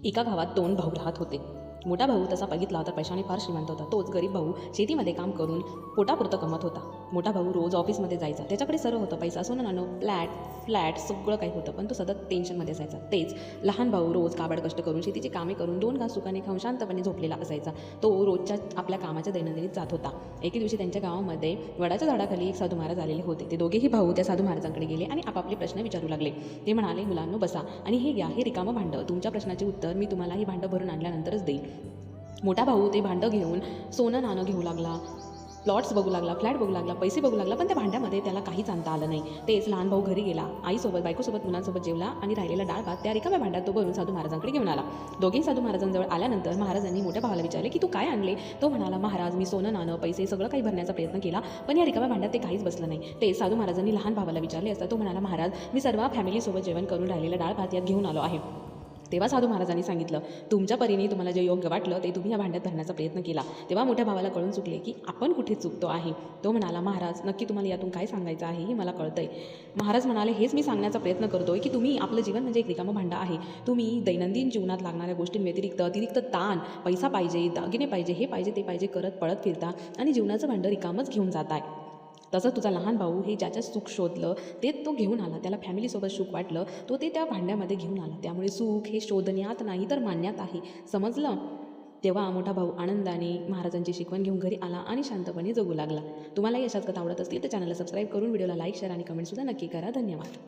एका गावात दोन भाऊ राहत होते. मोठा भाऊ तसा बघितला तर पैशाने फार श्रीमंत होता. तोच गरीब भाऊ शेतीमध्ये काम करून पोटापुरतं कमत होता. मोठा भाऊ रोज ऑफिसमध्ये जायचा. त्याच्याकडे सर्व होतं, पैसा, सोनं नाणं, फ्लॅट सगळं काही होतं, पण तो सतत टेन्शनमध्ये असायचा. तेच लहान भाऊ रोज काबाड कष्ट करून शेतीची कामे करून 2 घास सुखाने खाऊन शांतपणे झोपलेला असायचा. तो रोजच्या आपल्या कामाच्या दैनंदिनीत जात होता. एके दिवशी त्यांच्या गावामध्ये वडाच्या झाडाखाली एक साधू महाराज आलेले होते. ते दोघेही भाऊ त्या साधू महाराजांकडे गेले आणि आपापले प्रश्न विचारू लागले. ते म्हणाले, मुलांनो बसा आणि हे घ्या, हे रिकामं भांडं. तुमच्या प्रश्नाचे उत्तर मी तुम्हाला ही भांडं भरून आणल्यानंतरच देईल. मोठा भाऊ ते भांडं घेऊन सोनं नाणं घेऊ लागला, प्लॉट्स बघू लागला, फ्लॅट बघू लागला, पैसे बघू लागला, पण त्या भांड्यामध्ये त्याला काहीच आणता आलं नाही. तेच लहान भाऊ घरी गेला, आईसोबत, बायकोसोबत, मुलांसोबत जेवला आणि राहिलेला डाळ भात त्या रिकाम्या भांड्यात तो भरून साधू महाराजांकडे घेऊन आला. दोघेही साधू महाराजांजवळ आल्यानंतर महाराजांनी मोठ्या भावाला विचारले की तू काय आणले? तो म्हणाला, महाराज मी सोनं नाणं पैसे सगळं काही भरण्याचा प्रयत्न केला, पण या रिकाम्या भांड्यात ते काहीच बसलं नाही. ते साधू महाराजांनी लहान भावाला विचारले असता तो म्हणाला, महाराज मी सर्व फॅमिलीसोबत जेवण करून राहिलेला डाळ भात यात घेऊन आलो आहे. तेव्हा साधू महाराजांनी सांगितलं, तुमच्या परीने तुम्हाला जे योग्य वाटलं ते तुम्ही या भांड्यात भरण्याचा प्रयत्न केला. तेव्हा मोठ्या भावाला कळून चुकले की आपण कुठे चुकतो आहे. तो म्हणाला, महाराज नक्की तुम्हाला यातून काय सांगायचं आहे हे मला कळतंय. महाराज म्हणाले, हेच मी सांगण्याचा प्रयत्न करतोय की तुम्ही आपलं जीवन म्हणजे एक रिकामं भांडं आहे. तुम्ही दैनंदिन जीवनात लागणाऱ्या गोष्टींव्यतिरिक्त अतिरिक्त ताण, पैसा पाहिजे, दागिने पाहिजे, हे पाहिजे ते पाहिजे करत पळत फिरता आणि जीवनाचं भांडं रिकामच घेऊन जाताय. तसं तुझा लहान भाऊ हे ज्याच्या सुख शोधलं ते तो घेऊन आला, त्याला फॅमिलीसोबत सुख वाटलं, तो ते त्या भांड्यामध्ये घेऊन आला. त्यामुळे सुख हे शोधण्यात नाही तर मानण्यात आहे, समजलं? तेव्हा मोठा भाऊ आनंदाने महाराजांची शिकवण घेऊन घरी आला आणि शांतपणे जगू लागला. तुम्हालाही अशाच कथा आवडत असतील तर चॅनलला सबस्क्राईब करून व्हिडिओला लाईक, शेअर आणि कमेंटसुद्धा नक्की करा. धन्यवाद.